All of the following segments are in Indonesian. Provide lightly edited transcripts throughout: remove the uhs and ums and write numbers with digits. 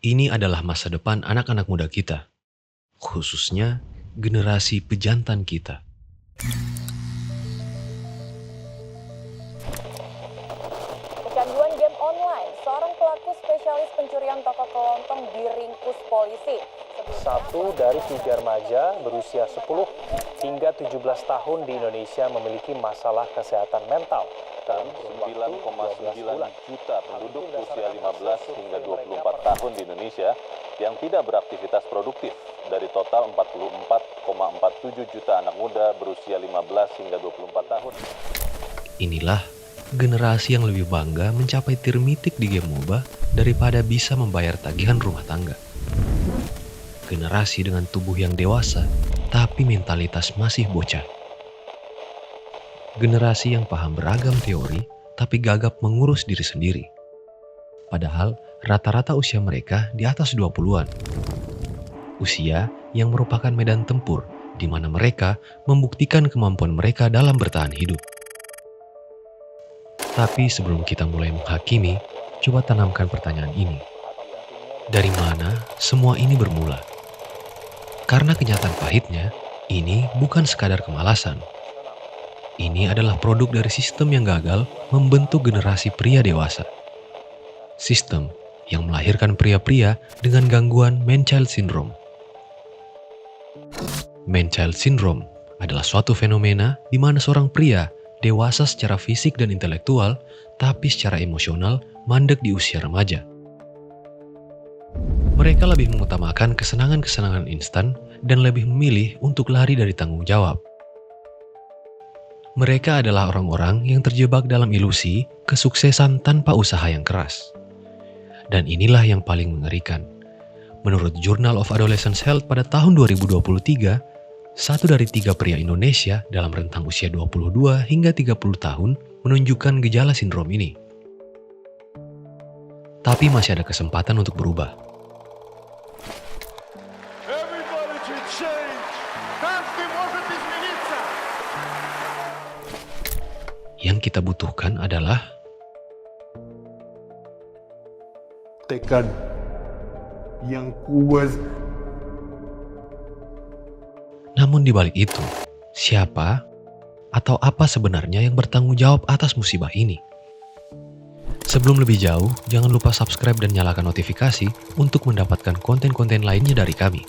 Ini adalah masa depan anak-anak muda kita, khususnya generasi pejantan kita. Kecanduan game online, seorang pelaku spesialis pencurian toko kelontong diringkus polisi. Satu dari 3 remaja berusia 10 hingga 17 tahun di Indonesia memiliki masalah kesehatan mental. Dan 9,9 juta penduduk usia 15 hingga 24 tahun di Indonesia yang tidak beraktivitas produktif dari total 44,47 juta anak muda berusia 15 hingga 24 tahun. Inilah generasi yang lebih bangga mencapai tir mitik di game MOBA daripada bisa membayar tagihan rumah tangga. Generasi dengan tubuh yang dewasa, tapi mentalitas masih bocah. Generasi yang paham beragam teori, tapi gagap mengurus diri sendiri. Padahal rata-rata usia mereka di atas 20-an. Usia yang merupakan medan tempur, di mana mereka membuktikan kemampuan mereka dalam bertahan hidup. Tapi sebelum kita mulai menghakimi, coba tanamkan pertanyaan ini. Dari mana semua ini bermula? Karena kenyataan pahitnya, ini bukan sekadar kemalasan. Ini adalah produk dari sistem yang gagal membentuk generasi pria dewasa. Sistem yang melahirkan pria-pria dengan gangguan man-child syndrome. Man-child syndrome adalah suatu fenomena di mana seorang pria dewasa secara fisik dan intelektual, tapi secara emosional mandek di usia remaja. Mereka lebih mengutamakan kesenangan-kesenangan instan dan lebih memilih untuk lari dari tanggung jawab. Mereka adalah orang-orang yang terjebak dalam ilusi kesuksesan tanpa usaha yang keras. Dan inilah yang paling mengerikan. Menurut Journal of Adolescent Health pada tahun 2023, 1 dari 3 pria Indonesia dalam rentang usia 22 hingga 30 tahun menunjukkan gejala sindrom ini. Tapi masih ada kesempatan untuk berubah. Yang kita butuhkan adalah tekad yang kuat. Namun di balik itu, siapa atau apa sebenarnya yang bertanggung jawab atas musibah ini? Sebelum lebih jauh, jangan lupa subscribe dan nyalakan notifikasi untuk mendapatkan konten-konten lainnya dari kami.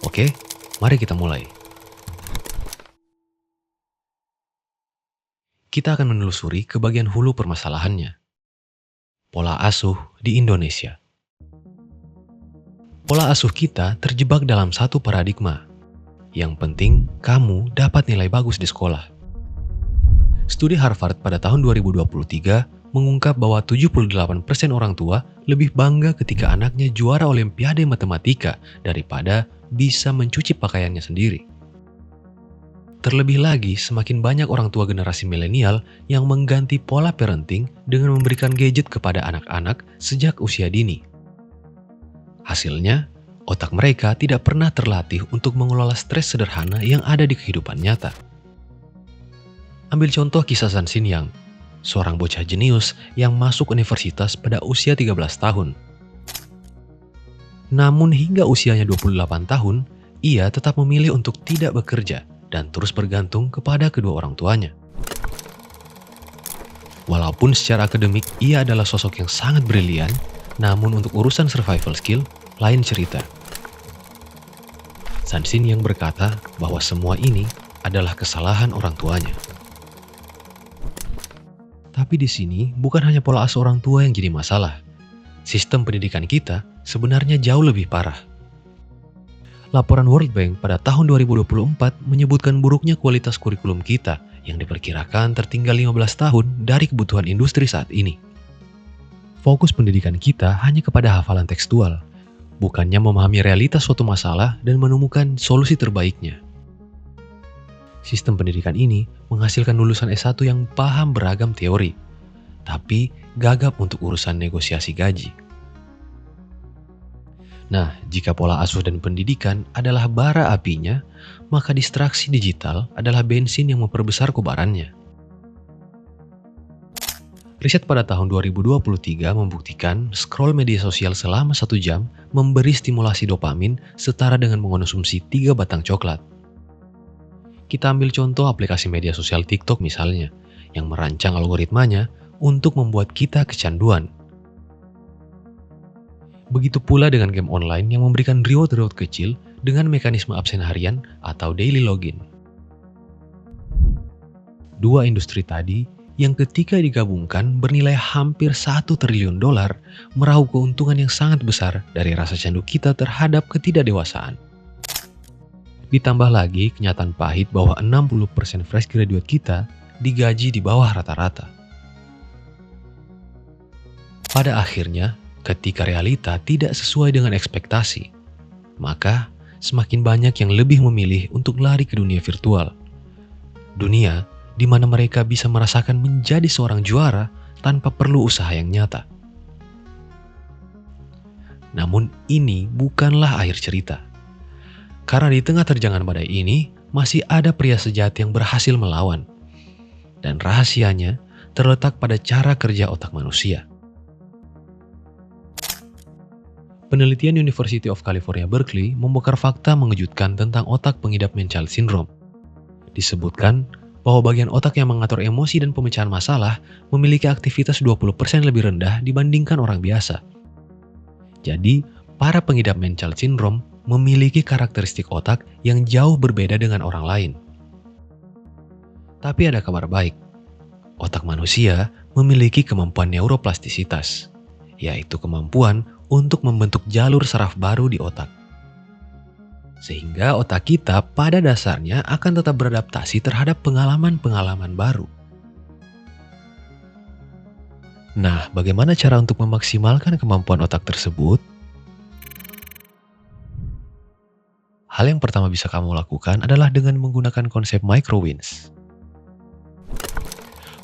Oke, mari kita mulai. Kita akan menelusuri ke bagian hulu permasalahannya. Pola asuh di Indonesia. Pola asuh kita terjebak dalam satu paradigma. Yang penting, kamu dapat nilai bagus di sekolah. Studi Harvard pada tahun 2023 mengungkap bahwa 78% orang tua lebih bangga ketika anaknya juara Olimpiade Matematika daripada bisa mencuci pakaiannya sendiri. Terlebih lagi, semakin banyak orang tua generasi milenial yang mengganti pola parenting dengan memberikan gadget kepada anak-anak sejak usia dini. Hasilnya, otak mereka tidak pernah terlatih untuk mengelola stres sederhana yang ada di kehidupan nyata. Ambil contoh kisah Zhan Xinyang, seorang bocah jenius yang masuk universitas pada usia 13 tahun. Namun hingga usianya 28 tahun, ia tetap memilih untuk tidak bekerja dan terus bergantung kepada kedua orang tuanya. Walaupun secara akademik ia adalah sosok yang sangat brilian, namun untuk urusan survival skill, lain cerita. Zhan Xinyang berkata bahwa semua ini adalah kesalahan orang tuanya. Tapi di sini bukan hanya pola asuh orang tua yang jadi masalah. Sistem pendidikan kita sebenarnya jauh lebih parah. Laporan World Bank pada tahun 2024 menyebutkan buruknya kualitas kurikulum kita yang diperkirakan tertinggal 15 tahun dari kebutuhan industri saat ini. Fokus pendidikan kita hanya kepada hafalan tekstual, bukannya memahami realitas suatu masalah dan menemukan solusi terbaiknya. Sistem pendidikan ini menghasilkan lulusan S1 yang paham beragam teori, tapi gagap untuk urusan negosiasi gaji. Nah, jika pola asuh dan pendidikan adalah bara apinya, maka distraksi digital adalah bensin yang memperbesar kobarannya. Riset pada tahun 2023 membuktikan scroll media sosial selama 1 jam memberi stimulasi dopamin setara dengan mengonsumsi 3 batang coklat. Kita ambil contoh aplikasi media sosial TikTok misalnya, yang merancang algoritmanya untuk membuat kita kecanduan. Begitu pula dengan game online yang memberikan reward-reward kecil dengan mekanisme absen harian atau daily login. Dua industri tadi yang ketika digabungkan bernilai hampir $1 triliun meraup keuntungan yang sangat besar dari rasa candu kita terhadap ketidakdewasaan. Ditambah lagi kenyataan pahit bahwa 60% fresh graduate kita digaji di bawah rata-rata. Pada akhirnya, ketika realita tidak sesuai dengan ekspektasi, maka semakin banyak yang lebih memilih untuk lari ke dunia virtual. Dunia di mana mereka bisa merasakan menjadi seorang juara tanpa perlu usaha yang nyata. Namun ini bukanlah akhir cerita. Karena di tengah terjangan badai ini, masih ada pria sejati yang berhasil melawan. Dan rahasianya terletak pada cara kerja otak manusia. Penelitian University of California Berkeley membongkar fakta mengejutkan tentang otak pengidap Mental Syndrome. Disebutkan bahwa bagian otak yang mengatur emosi dan pemecahan masalah memiliki aktivitas 20% lebih rendah dibandingkan orang biasa. Jadi, para pengidap Mental Syndrome memiliki karakteristik otak yang jauh berbeda dengan orang lain. Tapi ada kabar baik. Otak manusia memiliki kemampuan neuroplastisitas, yaitu kemampuan untuk membentuk jalur saraf baru di otak. Sehingga otak kita pada dasarnya akan tetap beradaptasi terhadap pengalaman-pengalaman baru. Nah, bagaimana cara untuk memaksimalkan kemampuan otak tersebut? Hal yang pertama bisa kamu lakukan adalah dengan menggunakan konsep micro-wins.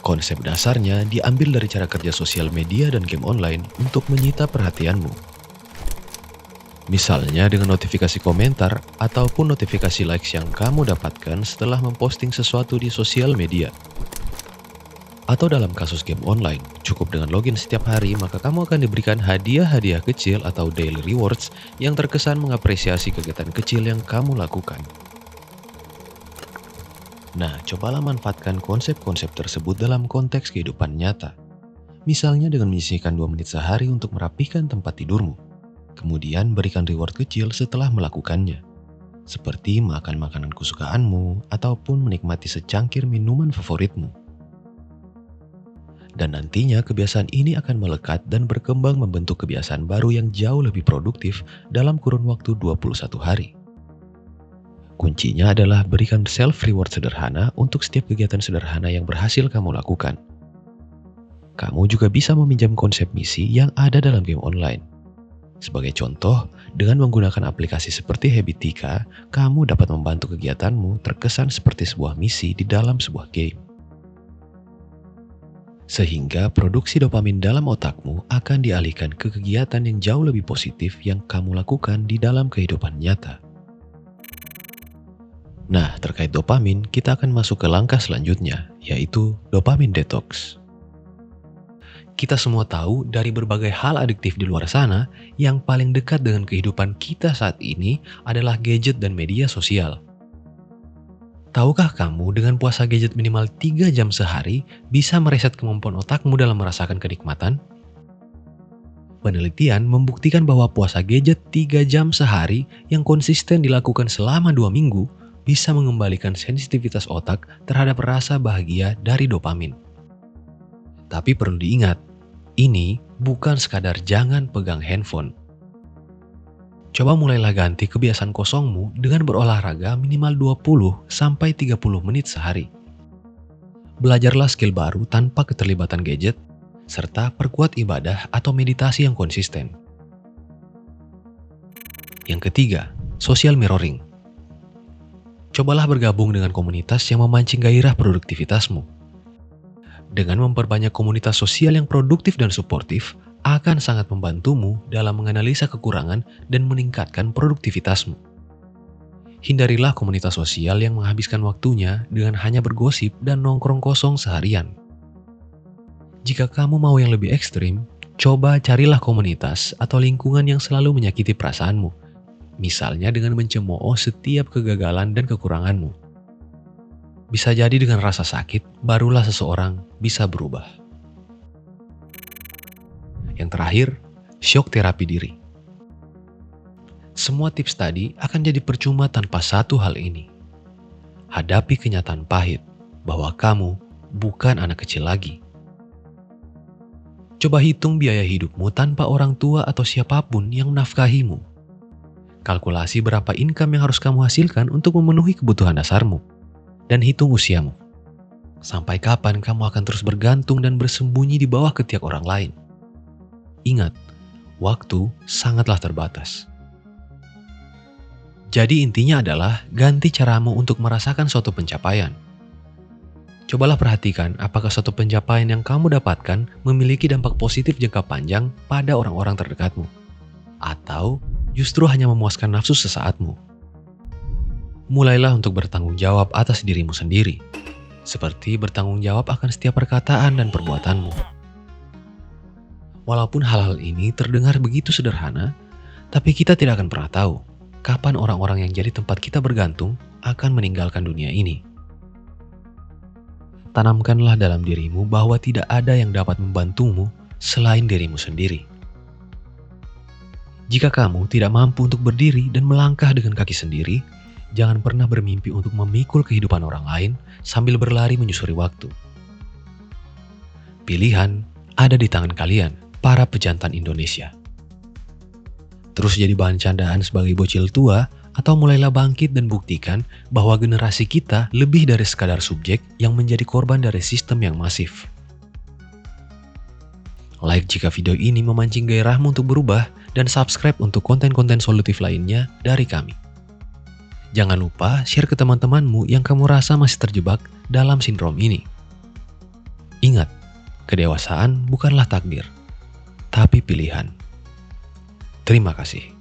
Konsep dasarnya diambil dari cara kerja sosial media dan game online untuk menyita perhatianmu. Misalnya dengan notifikasi komentar ataupun notifikasi likes yang kamu dapatkan setelah memposting sesuatu di sosial media. Atau dalam kasus game online, cukup dengan login setiap hari maka kamu akan diberikan hadiah-hadiah kecil atau daily rewards yang terkesan mengapresiasi kegiatan kecil yang kamu lakukan. Nah, cobalah manfaatkan konsep-konsep tersebut dalam konteks kehidupan nyata. Misalnya dengan menyisihkan 2 menit sehari untuk merapikan tempat tidurmu. Kemudian berikan reward kecil setelah melakukannya. Seperti makan makanan kesukaanmu ataupun menikmati secangkir minuman favoritmu. Dan nantinya kebiasaan ini akan melekat dan berkembang membentuk kebiasaan baru yang jauh lebih produktif dalam kurun waktu 21 hari. Kuncinya adalah berikan self-reward sederhana untuk setiap kegiatan sederhana yang berhasil kamu lakukan. Kamu juga bisa meminjam konsep misi yang ada dalam game online. Sebagai contoh, dengan menggunakan aplikasi seperti Habitika, kamu dapat membantu kegiatanmu terkesan seperti sebuah misi di dalam sebuah game. Sehingga produksi dopamin dalam otakmu akan dialihkan ke kegiatan yang jauh lebih positif yang kamu lakukan di dalam kehidupan nyata. Nah, terkait dopamin, kita akan masuk ke langkah selanjutnya, yaitu dopamin detox. Kita semua tahu dari berbagai hal adiktif di luar sana, yang paling dekat dengan kehidupan kita saat ini adalah gadget dan media sosial. Tahukah kamu dengan puasa gadget minimal 3 jam sehari bisa mereset kemampuan otakmu dalam merasakan kenikmatan? Penelitian membuktikan bahwa puasa gadget 3 jam sehari yang konsisten dilakukan selama 2 minggu bisa mengembalikan sensitivitas otak terhadap rasa bahagia dari dopamin. Tapi perlu diingat, ini bukan sekadar jangan pegang handphone. Coba mulailah ganti kebiasaan kosongmu dengan berolahraga minimal 20-30 menit sehari. Belajarlah skill baru tanpa keterlibatan gadget, serta perkuat ibadah atau meditasi yang konsisten. Yang ketiga, social mirroring. Cobalah bergabung dengan komunitas yang memancing gairah produktivitasmu. Dengan memperbanyak komunitas sosial yang produktif dan suportif, akan sangat membantumu dalam menganalisa kekurangan dan meningkatkan produktivitasmu. Hindarilah komunitas sosial yang menghabiskan waktunya dengan hanya bergosip dan nongkrong kosong seharian. Jika kamu mau yang lebih ekstrim, coba carilah komunitas atau lingkungan yang selalu menyakiti perasaanmu. Misalnya dengan mencemooh setiap kegagalan dan kekuranganmu. Bisa jadi dengan rasa sakit, barulah seseorang bisa berubah. Yang terakhir, shock terapi diri. Semua tips tadi akan jadi percuma tanpa satu hal ini. Hadapi kenyataan pahit bahwa kamu bukan anak kecil lagi. Coba hitung biaya hidupmu tanpa orang tua atau siapapun yang menafkahimu. Kalkulasi berapa income yang harus kamu hasilkan untuk memenuhi kebutuhan dasarmu. Dan hitung usiamu. Sampai kapan kamu akan terus bergantung dan bersembunyi di bawah ketiak orang lain. Ingat, waktu sangatlah terbatas. Jadi intinya adalah ganti caramu untuk merasakan suatu pencapaian. Cobalah perhatikan apakah suatu pencapaian yang kamu dapatkan memiliki dampak positif jangka panjang pada orang-orang terdekatmu. Atau justru hanya memuaskan nafsu sesaatmu. Mulailah untuk bertanggung jawab atas dirimu sendiri. Seperti bertanggung jawab akan setiap perkataan dan perbuatanmu. Walaupun hal-hal ini terdengar begitu sederhana, tapi kita tidak akan pernah tahu kapan orang-orang yang jadi tempat kita bergantung akan meninggalkan dunia ini. Tanamkanlah dalam dirimu bahwa tidak ada yang dapat membantumu selain dirimu sendiri. Jika kamu tidak mampu untuk berdiri dan melangkah dengan kaki sendiri, jangan pernah bermimpi untuk memikul kehidupan orang lain sambil berlari menyusuri waktu. Pilihan ada di tangan kalian, para pejantan Indonesia. Terus jadi bahan candaan sebagai bocil tua, atau mulailah bangkit dan buktikan bahwa generasi kita lebih dari sekadar subjek yang menjadi korban dari sistem yang masif. Like jika video ini memancing gairahmu untuk berubah, dan subscribe untuk konten-konten solutif lainnya dari kami. Jangan lupa share ke teman-temanmu yang kamu rasa masih terjebak dalam sindrom ini. Ingat, kedewasaan bukanlah takdir, tapi pilihan. Terima kasih.